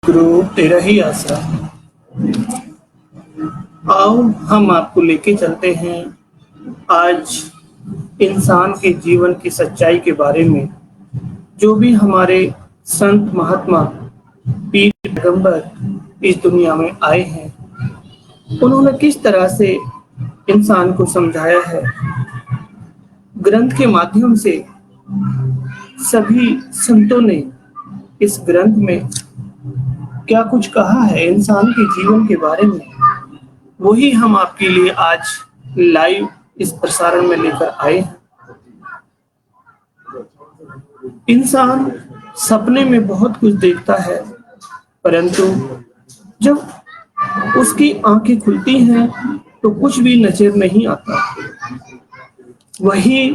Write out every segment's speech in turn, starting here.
गुरु तेरा ही आसरा। आओ हम आपको लेके चलते हैं आज इंसान के जीवन की सच्चाई के बारे में। जो भी हमारे संत महात्मा पीर पैगंबर इस दुनिया में आए हैं, उन्होंने किस तरह से इंसान को समझाया है। ग्रंथ के माध्यम से सभी संतों ने इस ग्रंथ में क्या कुछ कहा है इंसान के जीवन के बारे में, वही हम आपके लिए आज लाइव इस प्रसारण में लेकर आए हैं। इंसान सपने में बहुत कुछ देखता है, परंतु जब उसकी आंखें खुलती हैं तो कुछ भी नजर नहीं आता। वही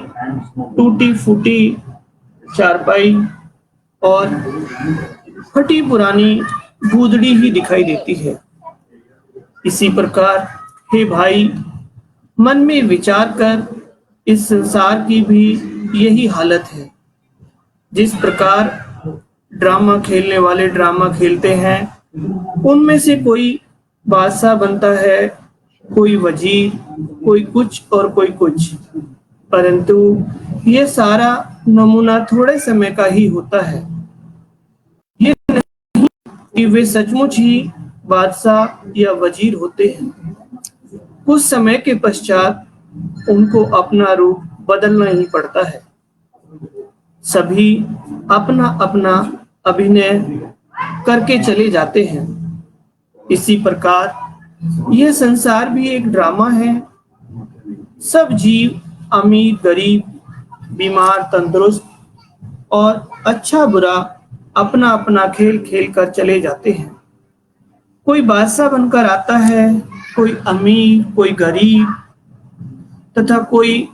टूटी फूटी चारपाई और फटी पुरानी गूदड़ी ही दिखाई देती है। इसी प्रकार हे भाई, मन में विचार कर, इस संसार की भी यही हालत है। जिस प्रकार ड्रामा खेलने वाले ड्रामा खेलते हैं, उनमें से कोई बादशाह बनता है, कोई वजीर, कोई कुछ और कोई कुछ, परंतु ये सारा नमूना थोड़े समय का ही होता है। ये नहीं कि वे सचमुच ही बादशाह या वजीर होते हैं। कुछ समय के पश्चात उनको अपना रूप बदलना ही पड़ता है। सभी अपना अपना अभिनय करके चले जाते हैं। इसी प्रकार यह संसार भी एक ड्रामा है। सब जीव अमीर गरीब, बीमार तंदुरुस्त और अच्छा बुरा अपना अपना खेल खेल कर चले जाते हैं। कोई बादशाह बनकर आता है, कोई अमीर, कोई गरीब, तथा कोई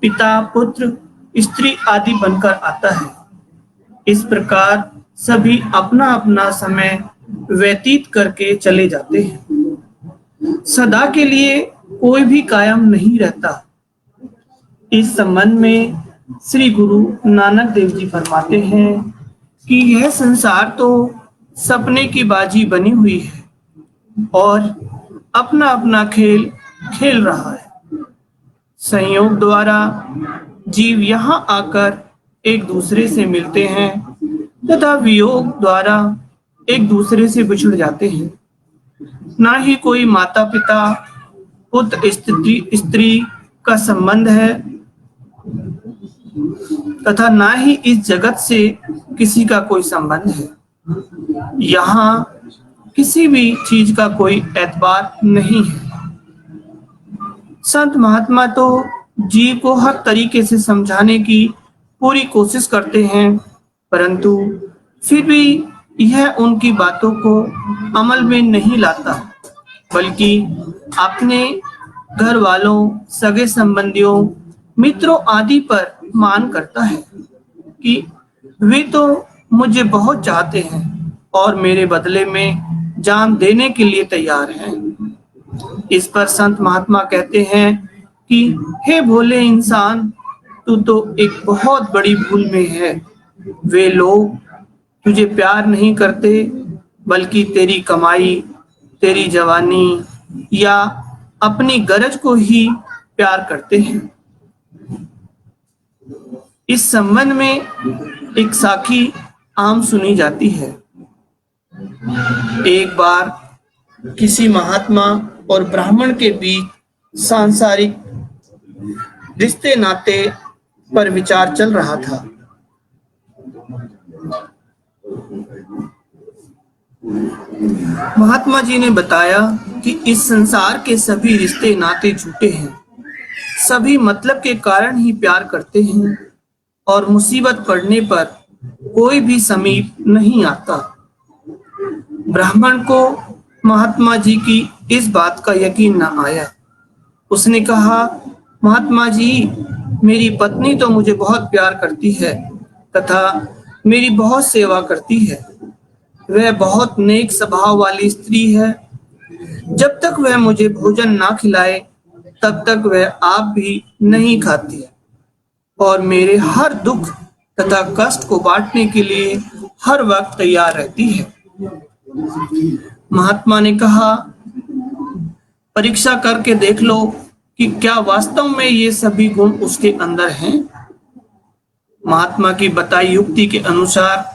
पिता पुत्र स्त्री आदि बनकर आता है। इस प्रकार सभी अपना अपना समय व्यतीत करके चले जाते हैं। सदा के लिए कोई भी कायम नहीं रहता। इस संबंध में श्री गुरु नानक देव जी फरमाते हैं कि यह संसार तो सपने की बाजी बनी हुई है और अपना अपना खेल खेल रहा है। संयोग द्वारा जीव यहाँ आकर एक दूसरे से मिलते हैं तथा वियोग द्वारा एक दूसरे से बिछड़ जाते हैं। ना ही कोई माता पिता पुत्र स्त्री का संबंध है तथा ना ही इस जगत से किसी का कोई संबंध है। यहाँ किसी भी चीज का कोई एतबार नहीं है। संत महात्मा तो जीव को हर तरीके से समझाने की पूरी कोशिश करते हैं, परंतु फिर भी यह उनकी बातों को अमल में नहीं लाता, बल्कि अपने घर वालों, सगे संबंधियों, मित्रों आदि पर मान करता है कि वे तो मुझे बहुत चाहते हैं और मेरे बदले में जान देने के लिए तैयार हैं। इस पर संत महात्मा कहते हैं कि हे भोले इंसान, तू तो एक बहुत बड़ी भूल में है। वे लोग तुझे प्यार नहीं करते, बल्कि तेरी कमाई, तेरी जवानी या अपनी गरज को ही प्यार करते हैं। इस संबंध में एक साखी आम सुनी जाती है। एक बार किसी महात्मा और ब्राह्मण के बीच सांसारिक रिश्ते नाते पर विचार चल रहा था। महात्मा जी ने बताया कि इस संसार के सभी रिश्ते नाते झूठे हैं। सभी मतलब के कारण ही प्यार करते हैं और मुसीबत पड़ने पर कोई भी समीप नहीं आता। ब्राह्मण को महात्मा जी की इस बात का यकीन न आया। उसने कहा, महात्मा जी, मेरी पत्नी तो मुझे बहुत प्यार करती है तथा मेरी बहुत सेवा करती है। वह बहुत नेक स्वभाव वाली स्त्री है। जब तक वह मुझे भोजन ना खिलाए तब तक वह आप भी नहीं खाती और मेरे हर दुख तथा कष्ट को बांटने के लिए हर वक्त तैयार रहती है। महात्मा ने कहा, परीक्षा करके देख लो कि क्या वास्तव में ये सभी गुण उसके अंदर हैं। महात्मा की बताई युक्ति के अनुसार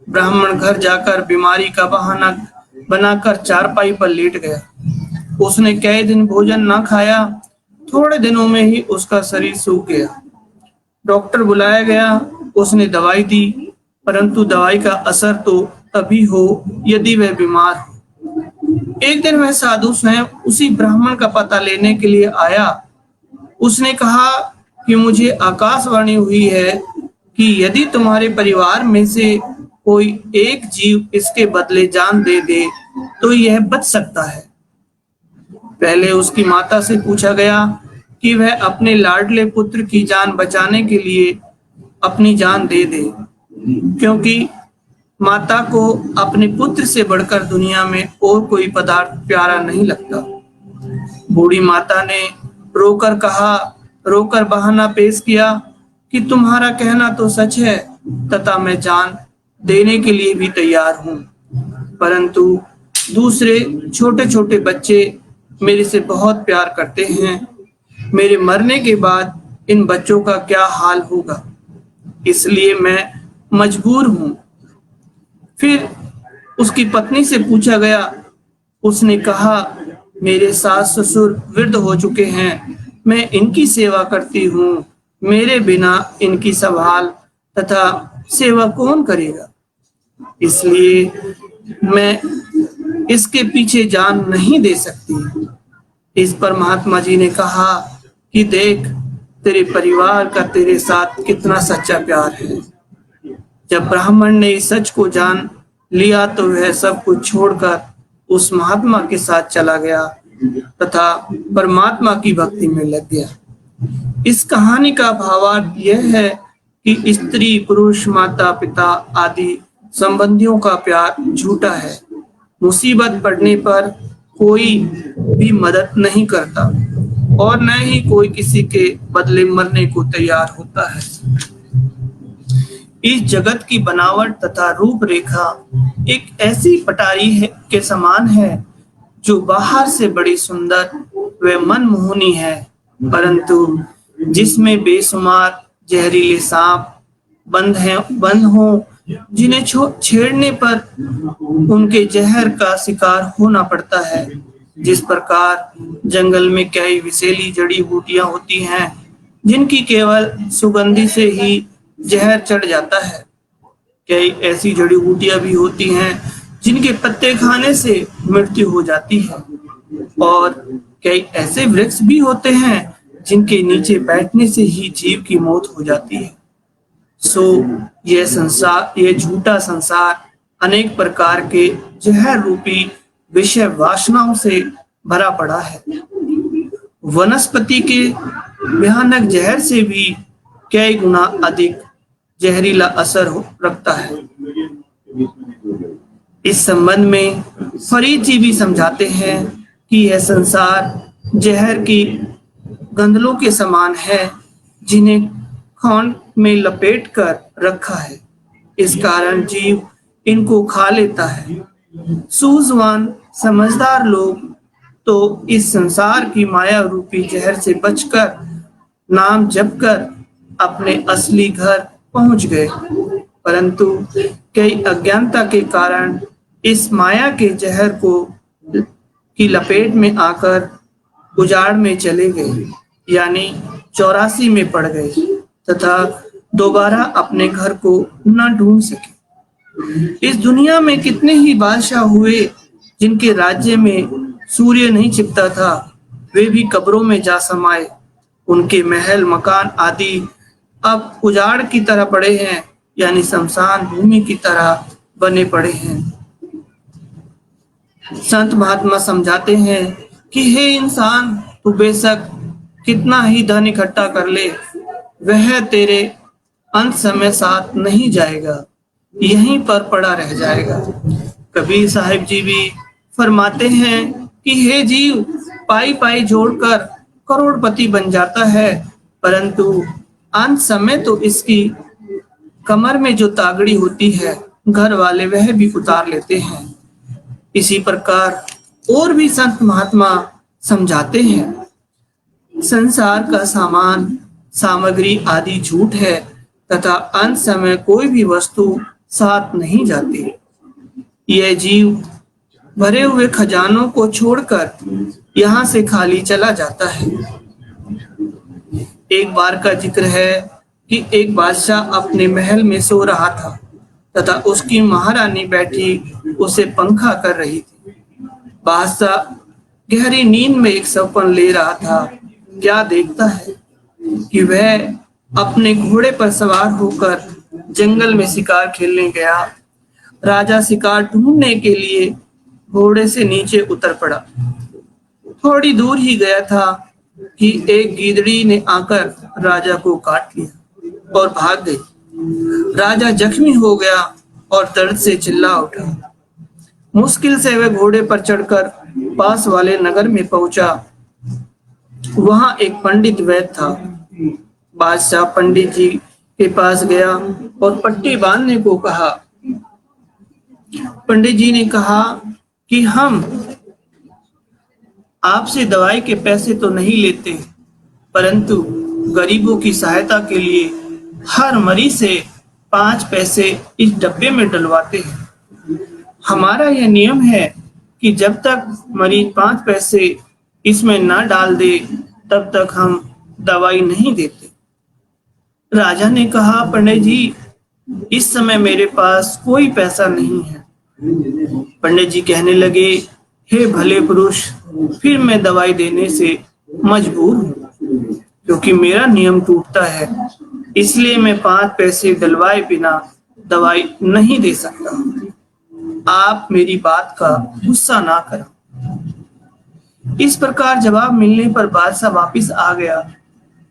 ब्राह्मण घर जाकर बीमारी का बहाना बनाकर चारपाई पर लेट गया। उसने कई दिन भोजन न खाया। थोड़े दिनों में ही उसका शरीर सूख गया। डॉक्टर बुलाया गया। उसने दवाई दी, परंतु दवाई का असर तो तभी हो यदि वह बीमार हो। एक दिन वह साधु स्वयं उसी ब्राह्मण का पता लेने के लिए आया। उसने कहा कि मुझे आकाशवाणी हुई है कि यदि तुम्हारे परिवार में से कोई एक जीव इसके बदले जान दे दे तो यह बच सकता है। पहले उसकी माता से पूछा गया कि वह अपने लाडले पुत्र की जान बचाने के लिए अपनी जान दे दे, क्योंकि माता को अपने पुत्र से बढ़कर दुनिया में और कोई पदार्थ प्यारा नहीं लगता। बूढ़ी माता ने रोकर बहाना पेश किया कि तुम्हारा कहना तो सच है तथा मैं जान देने के लिए भी तैयार हूँ, परंतु दूसरे छोटे छोटे बच्चे मेरे से बहुत प्यार करते हैं। मेरे मरने के बाद इन बच्चों का क्या हाल होगा, इसलिए मैं मजबूर हूँ। फिर उसकी पत्नी से पूछा गया। उसने कहा, मेरे सास ससुर वृद्ध हो चुके हैं, मैं इनकी सेवा करती हूँ। मेरे बिना इनकी संभाल तथा सेवा कौन करेगा, इसलिए मैं इसके पीछे जान नहीं दे सकती। इस पर महात्मा जी ने कहा कि देख, तेरे परिवार का तेरे साथ कितना सच्चा प्यार है। जब ब्राह्मण ने इस सच को जान लिया तो वह सब कुछ छोड़कर उस महात्मा के साथ चला गया तथा परमात्मा की भक्ति में लग गया। इस कहानी का भावार्थ यह है कि स्त्री पुरुष माता पिता आदि संबंधियों का प्यार झूठा है। मुसीबत पड़ने पर कोई भी मदद नहीं करता और न ही कोई किसी के बदले मरने को तैयार होता है। इस जगत की बनावट तथा रूपरेखा एक ऐसी पटारी के समान है जो बाहर से बड़ी सुंदर व मनमोहनी है, परंतु जिसमें बेशुमार जहरीले सांप बंद हो, जिन्हें छेड़ने पर उनके जहर का शिकार होना पड़ता है। जिस प्रकार जंगल में कई विषैली जड़ी बूटियां होती हैं जिनकी केवल सुगंधी से ही जहर चढ़ जाता है, कई ऐसी जड़ी बूटियां भी होती हैं जिनके पत्ते खाने से मृत्यु हो जाती है, और कई ऐसे वृक्ष भी होते हैं जिनके नीचे बैठने से ही जीव की मौत हो जाती है। सो यह झूठा संसार अनेक प्रकार के जहर रूपी विषय वासनाओं से भरा पड़ा है। वनस्पति के भयानक जहर से भी कई गुना अधिक जहरीला असर रखता है। इस संबंध में फरीद जी भी समझाते हैं कि यह संसार जहर की गंदलों के समान है जिन्हें खान में लपेट कर रखा है। इस कारण जीव इनको खा लेता है। सूझवान समझदार लोग तो इस संसार की माया रूपी जहर से बचकर नाम जपकर अपने असली घर पहुंच गए, परंतु कई अज्ञानता के कारण इस माया के जहर की लपेट में आकर उजाड़ में चले गए, यानी 84 में पड़ गए तथा दोबारा अपने घर को न ढूंढ सके। इस दुनिया में कितने ही बादशाह हुए जिनके राज्य में सूर्य नहीं छिपता था, वे भी कब्रों में जा समाये। उनके महल मकान आदि अब उजाड़ की तरह पड़े हैं, यानी शमशान भूमि की तरह बने पड़े हैं। संत महात्मा समझाते हैं कि हे इंसान, तू बेशक कितना ही धन इकट्ठा कर ले, वह तेरे अंत समय साथ नहीं जाएगा, यहीं पर पड़ा रह जाएगा। कबीर साहिब जी भी फरमाते हैं कि हे जीव, पाई पाई जोड़कर करोड़पति बन जाता है, परंतु अंत समय तो इसकी कमर में जो तागड़ी होती है, घर वाले वह भी उतार लेते हैं। इसी प्रकार और भी संत महात्मा समझाते हैं, संसार का सामान, सामग्री आदि झूठ है तथा अंत समय कोई भी वस्तु साथ नहीं जाती। यह जीव भरे हुए खजानों को छोड़कर यहाँ से खाली चला जाता है। एक बार का जिक्र है कि एक बादशाह अपने महल में सो रहा था तथा उसकी महारानी बैठी उसे पंखा कर रही थी। बादशाह गहरी नींद में एक सपन ले रहा था। क्या देखता है कि वह अपने घोड़े पर सवार होकर जंगल में शिकार खेलने गया। राजा शिकार ढूंढने के लिए घोड़े से नीचे उतर पड़ा। थोड़ी दूर ही गया था कि एक गीदड़ी ने आकर राजा को काट लिया और भाग गई। राजा जख्मी हो गया और दर्द से चिल्ला उठा। मुश्किल से वह घोड़े पर चढ़कर पास वाले नगर में पहुंचा। वहां एक पंडित वैद्य था। बादशाह पंडित जी के पास गया और पट्टी बांधने को कहा। पंडित जी ने कहा कि हम आपसे दवाई के पैसे तो नहीं लेते, परंतु गरीबों की सहायता के लिए हर मरीज से 5 पैसे इस डब्बे में डलवाते हैं। हमारा यह नियम है कि जब तक मरीज 5 पैसे इसमें ना डाल दे तब तक हम दवाई नहीं देते। राजा ने कहा, पंडित जी, इस समय मेरे पास कोई पैसा नहीं है। पंडित जी कहने लगे, हे भले पुरुष, फिर मैं दवाई देने से मजबूर हूँ, क्योंकि मेरा नियम टूटता है, इसलिए मैं 5 पैसे डलवाए बिना दवाई नहीं दे सकता। आप मेरी बात का गुस्सा ना करें। इस प्रकार जवाब मिलने पर बादशाह वापिस आ गया।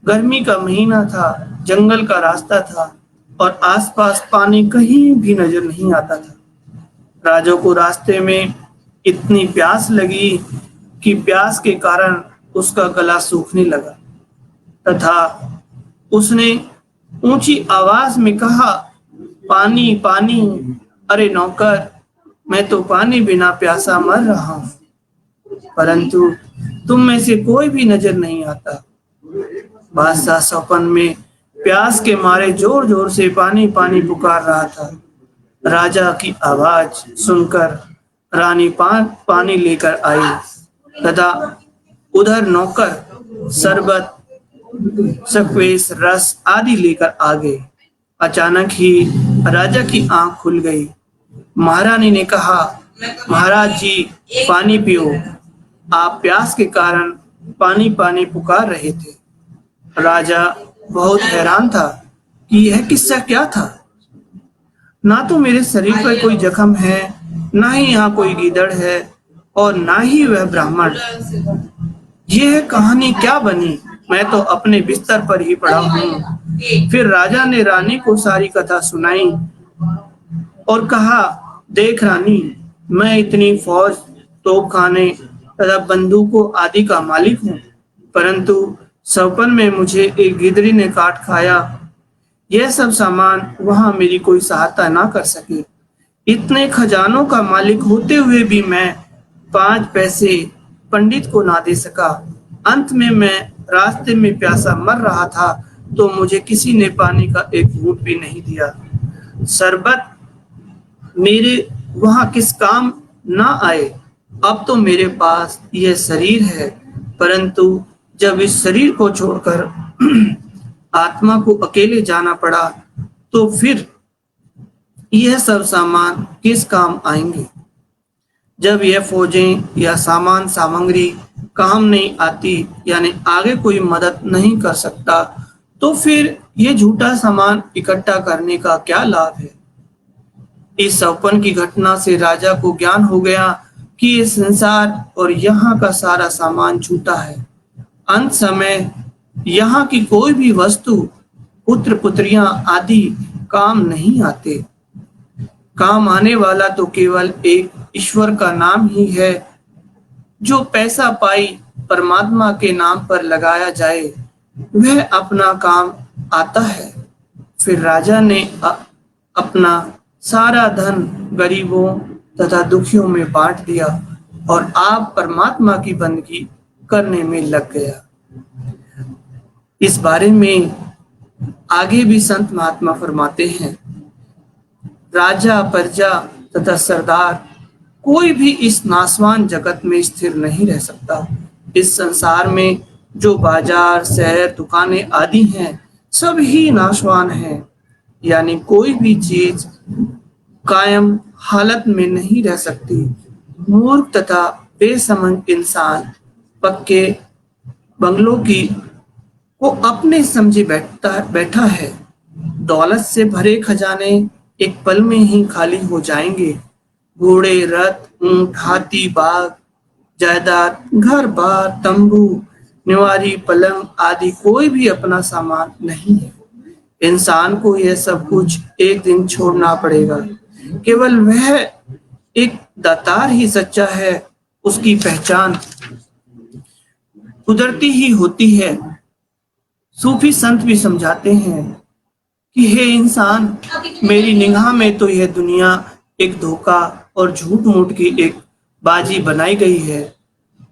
गर्मी का महीना था, जंगल का रास्ता था और आसपास पानी कहीं भी नजर नहीं आता था। राजा को रास्ते में इतनी प्यास लगी कि प्यास के कारण उसका गला सूखने लगा तथा उसने ऊंची आवाज में कहा, पानी पानी, अरे नौकर, मैं तो पानी बिना प्यासा मर रहा हूं, परंतु तुम में से कोई भी नजर नहीं आता। बादशाह सपन में प्यास के मारे जोर जोर से पानी पानी पुकार रहा था। राजा की आवाज सुनकर रानी पानी लेकर आई तथा उधर नौकर शरबत, शक्वेश, रस आदि लेकर आ गए। अचानक ही राजा की आंख खुल गई। महारानी ने कहा, महाराज जी, पानी पियो। आप प्यास के कारण पानी पानी पुकार रहे थे। राजा बहुत हैरान था कि यह किस्सा क्या था। ना तो मेरे शरीर पर कोई जख्म है, ना ही यहाँ कोई गीदड़ है और ना ही वह ब्राह्मण। यह कहानी क्या बनी? मैं तो अपने बिस्तर पर ही पड़ा हूँ। फिर राजा ने रानी को सारी कथा सुनाई और कहा, देख रानी, मैं इतनी फौज, तोपखाने तथा बंदूकों आदि का मालिक हूँ, परंतु सपन में मुझे एक गिदड़ी ने काट खाया। यह सब सामान वहां मेरी कोई सहायता ना कर सके। इतने खजानों का मालिक होते हुए भी मैं 5 पैसे पंडित को ना दे सका। अंत में मैं रास्ते में प्यासा मर रहा था तो मुझे किसी ने पानी का एक घूंट भी नहीं दिया। शरबत मेरे वहां किस काम ना आए। अब तो मेरे पास यह शरीर है, परंतु जब इस शरीर को छोड़कर आत्मा को अकेले जाना पड़ा तो फिर यह सब सामान किस काम आएंगे। जब यह फौजें या सामान सामग्री काम नहीं आती, यानी आगे कोई मदद नहीं कर सकता, तो फिर यह झूठा सामान इकट्ठा करने का क्या लाभ है। इस सौपन की घटना से राजा को ज्ञान हो गया कि ये संसार और यहाँ का सारा सामान झूठा है। अंत समय यहाँ की कोई भी वस्तु, पुत्र पुत्रियां आदि काम नहीं आते। काम आने वाला तो केवल एक ईश्वर का नाम ही है। जो पैसा पाई परमात्मा के नाम पर लगाया जाए वह अपना काम आता है। फिर राजा ने अपना सारा धन गरीबों तथा दुखियों में बांट दिया और आप परमात्मा की बंदगी करने में लग गया। इस बारे में आगे भी संत महात्मा फरमाते हैं, राजा, प्रजा तथा सरदार कोई भी इस नासवान जगत में स्थिर नहीं रह सकता। इस संसार में जो बाजार, शहर, दुकानें आदि हैं, सब ही नाशवान हैं। यानी कोई भी चीज कायम हालत में नहीं रह सकती। मूर्ख तथा बेसमझ इंसान पक्के बंगलों की को अपने समझे बैठा है। दौलत से भरे खजाने एक पल में ही खाली हो जाएंगे। घोड़े, रथ, ऊंट, हाथी, बाघ, जायदाद, घर बार, तंबू, निवारी, पलंग आदि कोई भी अपना सामान नहीं है। इंसान को यह सब कुछ एक दिन छोड़ना पड़ेगा। केवल वह एक दातार ही सच्चा है। उसकी पहचान कुदरती ही होती है। सूफी संत भी समझाते हैं कि हे इंसान, मेरी निगाह में तो यह दुनिया एक धोखा और झूठ मूठ की एक बाजी बनाई गई है।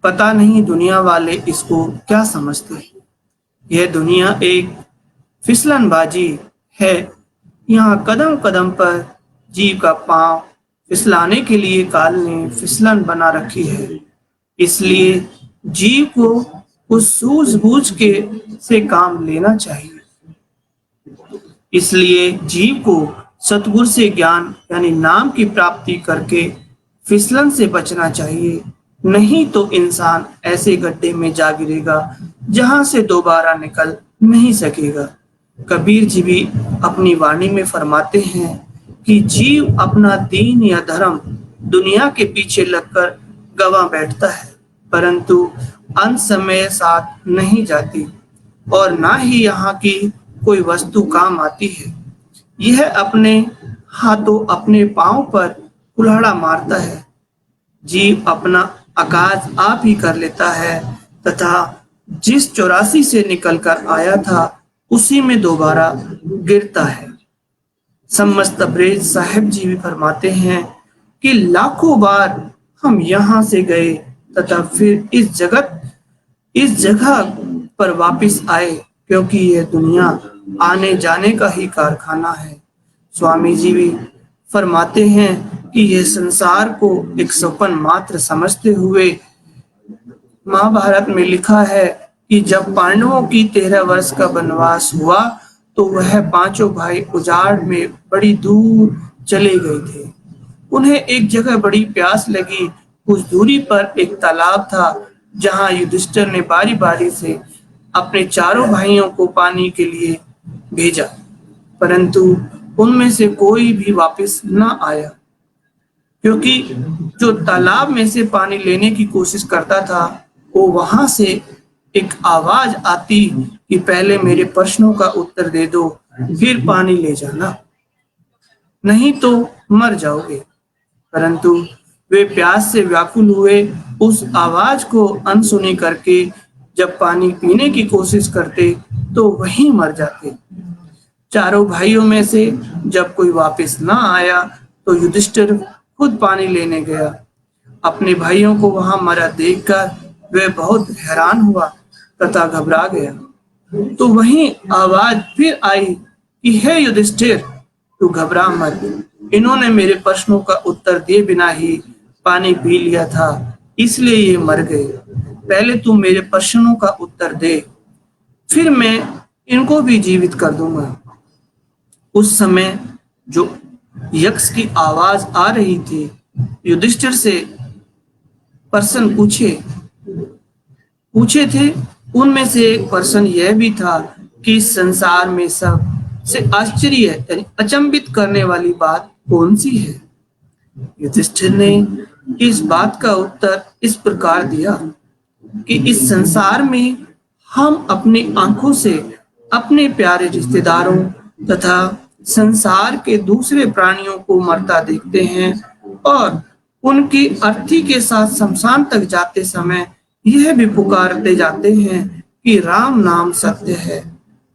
पता नहीं दुनिया वाले इसको क्या समझते हैं। यह दुनिया एक फिसलन बाजी है। यहाँ कदम कदम पर जीव का पांव फिसलाने के लिए काल ने फिसलन बना रखी है। इसलिए जीव को उस सूझबूझ के से काम लेना चाहिए। इसलिए जीव को सतगुरु से ज्ञान यानी नाम की प्राप्ति करके फिसलन से बचना चाहिए। नहीं तो इंसान ऐसे गड्ढे में जा गिरेगा जहां से दोबारा निकल नहीं सकेगा। कबीर जी भी अपनी वाणी में फरमाते हैं कि जीव अपना दीन या धर्म दुनिया के पीछे लगकर गंवा बैठता है, परंतु अंत समय साथ नहीं जाती और ना ही यहाँ की कोई वस्तु काम आती है। यह अपने हाथों अपने पांव पर कुल्हाड़ा मारता है। जीव अपना आगाज आप ही कर लेता है तथा जिस 84 से निकलकर आया था उसी में दोबारा गिरता है। समस्त ब्रेज साहिब जी भी फरमाते हैं कि लाखों बार हम यहाँ से गए तथा फिर इस जगह पर वापस आए, क्योंकि यह दुनिया आने जाने का ही कारखाना है। स्वामी जी भी फरमाते हैं कि यह संसार को एक स्वप्न मात्र समझते हुए महाभारत में लिखा है कि जब पांडवों की 13 वर्ष का वनवास हुआ तो वह पांचों भाई उजाड़ में बड़ी दूर चले गए थे। उन्हें एक जगह बड़ी प्यास लगी। कुछ दूरी पर एक तालाब था जहां युधिष्ठिर ने बारी बारी से अपने चारों भाइयों को पानी के लिए भेजा, परंतु उनमें से कोई भी वापस न आया, क्योंकि जो तालाब में से पानी लेने की कोशिश करता था वो वहां से एक आवाज आती कि पहले मेरे प्रश्नों का उत्तर दे दो, फिर पानी ले जाना, नहीं तो मर जाओगे। परंतु वे प्यास से व्याकुल हुए। उस आवाज को अनसुनी करके जब पानी पीने की कोशिश करते तो वहीं मर जाते। चारों भाइयों में से जब कोई वापस ना आया तो युधिष्ठिर खुद पानी लेने गया। अपने भाइयों को वहां मरा देखकर वह बहुत हैरान हुआ तथा घबरा गया। तो वहीं आवाज फिर आई कि हे युधिष्ठिर, तू घबरा मत, इन्होंने मेरे प्रश्नों का उत्तर दिए बिना ही पानी पी लिया था, इसलिए ये मर गए। पहले तू मेरे प्रश्नों का उत्तर दे, फिर मैं इनको भी जीवित कर दूंगा। उस समय जो यक्ष की आवाज आ रही थी, युधिष्ठिर से प्रश्न पूछे थे। उनमें से एक प्रश्न यह भी था कि संसार में सबसे आश्चर्य यानी अचंभित करने वाली बात कौन सी है। युधिष्ठिर ने इस बात का उत्तर इस प्रकार दिया कि इस संसार में हम अपनी आंखों से अपने प्यारे रिश्तेदारों तथा संसार के दूसरे प्राणियों को मरता देखते हैं और उनकी अर्थी के साथ शमशान तक जाते समय यह भी पुकारते जाते हैं कि राम नाम सत्य है,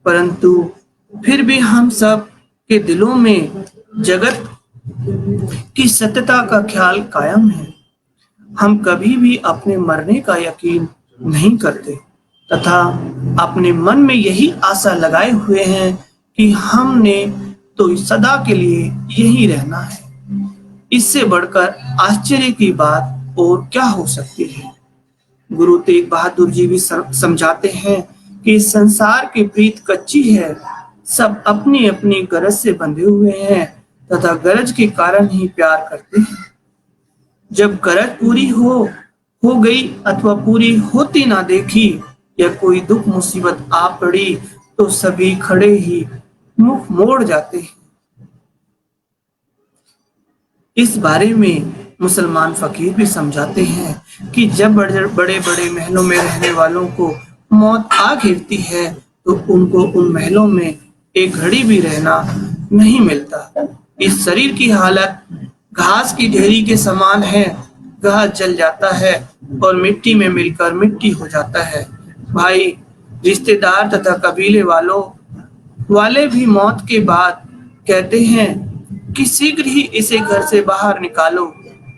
परंतु फिर भी हम सब के दिलों में जगत की सत्यता का ख्याल कायम है। हम कभी भी अपने मरने का यकीन नहीं करते तथा अपने मन में यही आशा लगाए हुए हैं कि हमने तो सदा के लिए यही रहना है। इससे बढ़कर आश्चर्य की बात और क्या हो सकती है। गुरु तेग बहादुर जी भी समझाते हैं कि इस संसार की प्रीत कच्ची है। सब अपनी अपनी गरज से बंधे हुए हैं तथा गरज के कारण ही प्यार करते हैं। जब गरज पूरी हो गई अथवा पूरी होती ना देखी या कोई दुख मुसीबत आ पड़ी तो सभी खड़े ही मुख मोड़ जाते हैं। इस बारे में मुसलमान फकीर भी समझाते हैं कि जब बड़े बड़े महलों में रहने वालों को मौत आ घिरती है तो उनको उन महलों में एक घड़ी भी रहना नहीं मिलता। इस शरीर की हालत घास की ढेरी के समान है। घास जल जाता है और मिट्टी में मिलकर मिट्टी हो जाता है। भाई, रिश्तेदार तथा कबीले वाले भी मौत के बाद कहते हैं कि शीघ्र ही इसे घर से बाहर निकालो।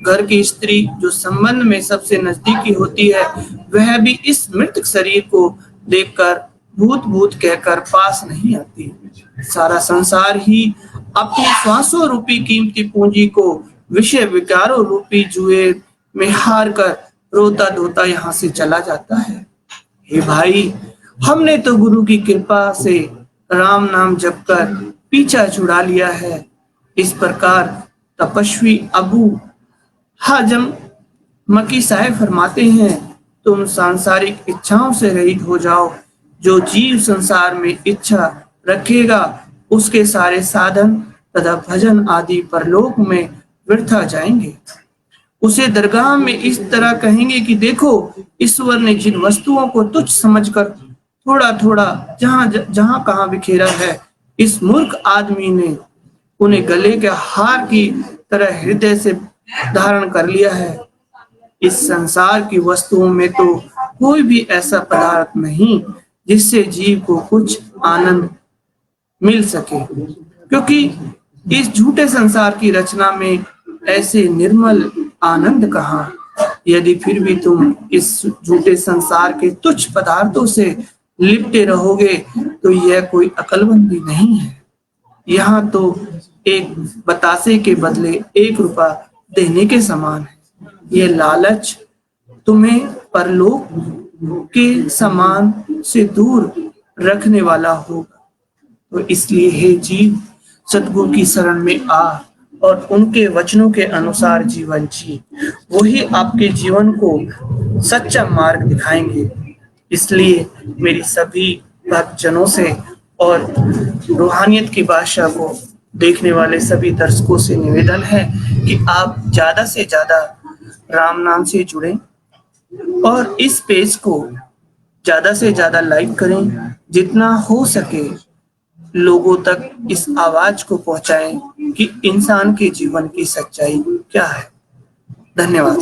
घर की स्त्री जो संबंध में सबसे नजदीकी होती है, वह भी इस मृत शरीर को देखकर भूत भूत कहकर पास नहीं आती। सारा संसार ही अपनी श्वासों रूपी कीमती पूंजी को विषय विकारों रूपी जुए में हार कर रोता धोता यहाँ से चला जाता है। हे भाई, हमने तो गुरु की कृपा से राम नाम जप कर पीछा छुड़ा लिया है। इस प्रकार तपस्वी अबू हाजम मकी साहब फरमाते हैं, तुम सांसारिक इच्छाओं से रहित हो जाओ। जो जीव संसार में इच्छा रखेगा उसके सारे साधन तथा भजन आदि परलोक में व्यर्थ जाएंगे। उसे दरगाह में इस तरह कहेंगे कि देखो, ईश्वर ने जिन वस्तुओं को तुच्छ समझकर थोड़ा थोड़ा जहां कहां बिखेरा है, इस मूर्ख आदमी ने उन्हें गले के हार की तरह हृदय से धारण कर लिया है। इस संसार की वस्तुओं में तो कोई भी ऐसा पदार्थ नहीं जिससे जीव को कुछ आनंद मिल सके, क्योंकि इस झूठे संसार की रचना में ऐसे निर्मल आनंद कहाँ। यदि फिर भी तुम इस झूठे संसार के तुच्छ पदार्थों से लिपटे रहोगे तो यह कोई अकलमंदी नहीं है। यहाँ तो एक बतासे के बदले 1 रुपया देने के समान है। यह लालच तुम्हें परलोक के समान से दूर रखने वाला होगा। तो इसलिए हे जीव, सतगुरु की शरण में आ और उनके वचनों के अनुसार जीवन जी। वही आपके जीवन को सच्चा मार्ग दिखाएंगे। इसलिए मेरी सभी भक्तजनों से और रूहानियत की भाषा को देखने वाले सभी दर्शकों से निवेदन है कि आप ज्यादा से ज्यादा राम नाम से जुड़ें और इस पेज को ज्यादा से ज्यादा लाइक करें। जितना हो सके लोगों तक इस आवाज को पहुंचाएं कि इंसान के जीवन की सच्चाई क्या है। धन्यवाद।